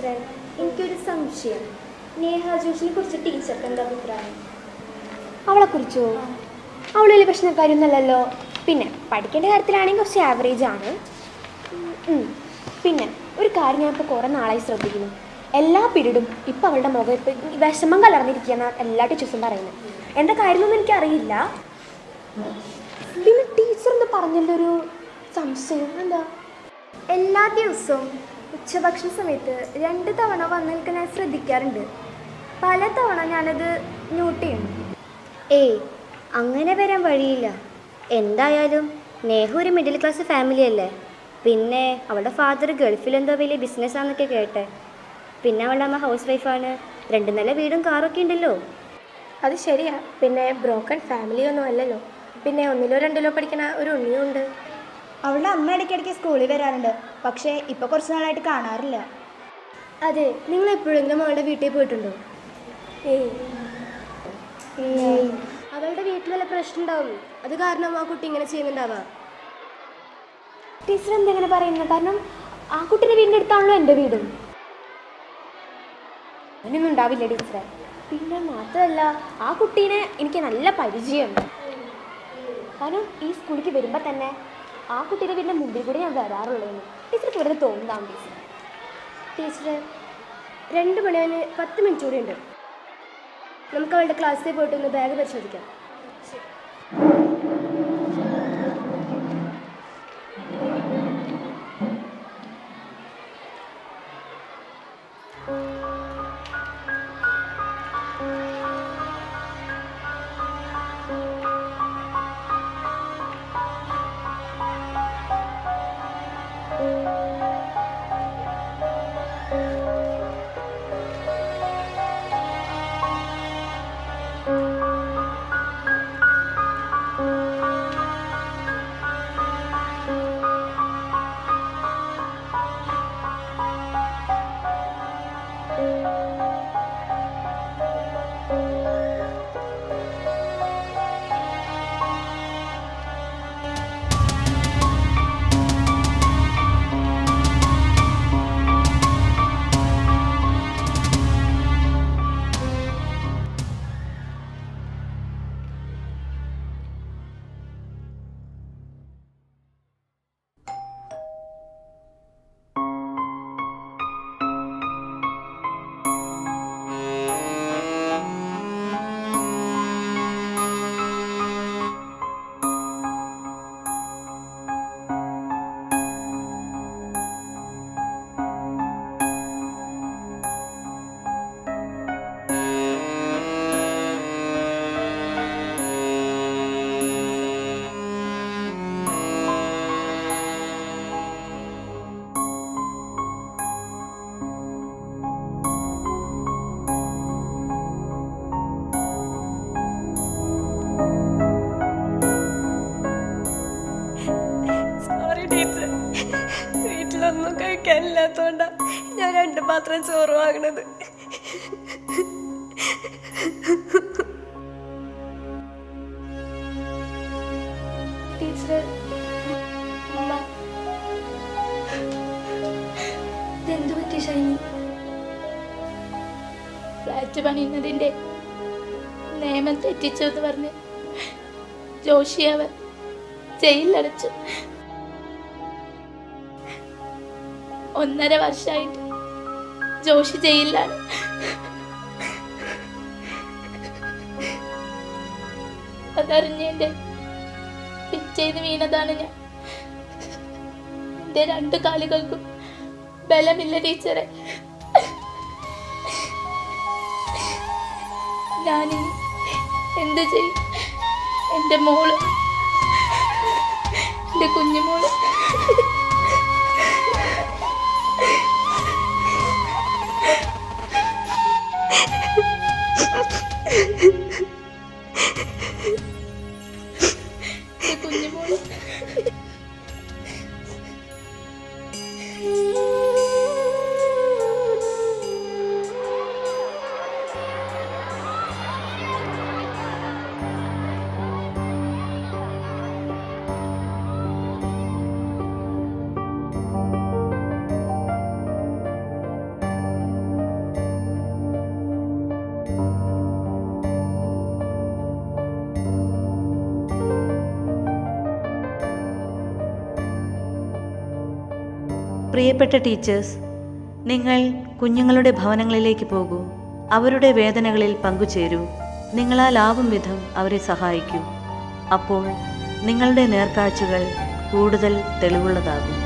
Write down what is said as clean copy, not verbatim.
ടീച്ചറെ, എനിക്കൊരു സംശയം. നേഹ ജോഷിനെ കുറിച്ച് ടീച്ചർക്ക് എന്താ അഭിപ്രായം? അവളെക്കുറിച്ചോ? അവൾ വലിയ പ്രശ്നക്കാരൊന്നുമല്ലല്ലോ. പിന്നെ പഠിക്കേണ്ട കാര്യത്തിലാണെങ്കിൽ കുറച്ച് ആവറേജ് ആണ്. പിന്നെ ഒരു കാര്യം ഞാൻ ഇപ്പോൾ കുറേ നാളായി ശ്രദ്ധിക്കുന്നു. എല്ലാ പീരീഡും ഇപ്പം അവളുടെ മുഖം ഇപ്പം വിഷമം കലർന്നിരിക്കുകയെന്ന് എല്ലാ ടീച്ചേഴ്സും പറയുന്നത്. എന്താ കാര്യമൊന്നും എനിക്കറിയില്ല. പിന്നെ ടീച്ചർ എന്താ പറഞ്ഞല്ലോ ഒരു സംശയം? എന്താ? എല്ലാ ദിവസവും ഉച്ചഭക്ഷണ സമയത്ത് 2 തവണ വന്ന് നിൽക്കാൻ ഞാൻ ശ്രദ്ധിക്കാറുണ്ട്. പല തവണ ഞാനത് നോട്ട് ചെയ്യുന്നു. ഏയ്, അങ്ങനെ വരാൻ വഴിയില്ല. എന്തായാലും നേഹ ഒരു മിഡിൽ ക്ലാസ് ഫാമിലി അല്ലേ. പിന്നെ അവളുടെ ഫാദർ ഗൾഫിലെന്തോ വലിയ ബിസിനസ്സാന്നൊക്കെ കേട്ടെ. പിന്നെ അവളുടെ അമ്മ ഹൗസ് വൈഫാണ്. 2 നില വീടും കാറൊക്കെ ഉണ്ടല്ലോ. അത് ശരിയാ. പിന്നെ ബ്രോക്കൺ ഫാമിലി ഒന്നും അല്ലല്ലോ. പിന്നെ 1ലോ 2ലോ പഠിക്കണ ഒരു ഉണ്ണിയുണ്ട്. അവളുടെ അമ്മ ഇടയ്ക്കിടയ്ക്ക് സ്കൂളിൽ വരാറുണ്ട്. പക്ഷേ ഇപ്പോൾ കുറച്ച് നാളായിട്ട് കാണാറില്ല. അതെ, നിങ്ങൾ എപ്പോഴെങ്കിലും അവളുടെ വീട്ടിൽ പോയിട്ടുണ്ടോ? ഏയ്. അവളുടെ വീട്ടിൽ വല്ല പ്രശ്നം ഉണ്ടാവും. അത് കാരണം ആ കുട്ടി ഇങ്ങനെ ചെയ്യുന്നുണ്ടാവാം. ടീച്ചർ എന്തെങ്ങനെ പറയുന്നത്? കാരണം ആ കുട്ടീൻ്റെ വീടിൻ്റെ അടുത്താണല്ലോ എൻ്റെ വീടും. അങ്ങനെയൊന്നും ഉണ്ടാവില്ല ടീച്ചറെ. പിന്നെ മാത്രമല്ല, ആ കുട്ടീനെ എനിക്ക് നല്ല പരിചയമുണ്ട്. കാരണം ഈ സ്കൂളിലേക്ക് വരുമ്പോൾ തന്നെ ആ കുട്ടീൻ്റെ വീടിൻ്റെ മുമ്പിൽ കൂടെ ഞാൻ വരാറുള്ളൂ. ടീച്ചർക്ക് വെറുതെ തോന്നുന്നതാണ് ടീച്ചർ. ടീച്ചർ, 2 മണി കഴിഞ്ഞ് 10 മിനിറ്റ് കൂടി ഉണ്ട്. നമുക്ക് അവളുടെ ക്ലാസ്സിൽ പോയിട്ട് ഒന്ന് ബാഗ് പരിശോധിക്കാം. വീട്ടിലൊന്നും കഴിക്കാനില്ലാത്തോണ്ടാ ഞാൻ 2 പാത്രം ചോറ് വാങ്ങണത്. ടീച്ചർ, ഇതെന്തു പറ്റി ഷൈനി? ഫ്ലാറ്റ് പണിയുന്നതിൻ്റെ നിയമം തെറ്റിച്ചെന്ന് പറഞ്ഞ് ജോഷി അവൻ ജയിലിലടച്ചു. 1.5 വർഷമായിട്ട് ജോഷി ജയിലിലാണ്. അതറിഞ്ഞെൻ്റെ പിച്ചേന്ന് വീണതാണ് ഞാൻ. എൻ്റെ 2 കാലുകൾക്കും ബലമില്ല ടീച്ചറെ. ഞാനിനി എന്ത് ചെയ്യും? എൻ്റെ മോള്, എൻ്റെ കുഞ്ഞുമോള് കുഞ്ഞുമോള് പ്രിയപ്പെട്ട ടീച്ചേഴ്സ്, നിങ്ങൾ കുഞ്ഞുങ്ങളുടെ ഭവനങ്ങളിലേക്ക് പോകൂ. അവരുടെ വേദനകളിൽ പങ്കുചേരൂ. നിങ്ങളാലാവും വിധം അവരെ സഹായിക്കൂ. അപ്പോൾ നിങ്ങളുടെ നേർക്കാഴ്ചകൾ കൂടുതൽ തെളിവുള്ളതാകും.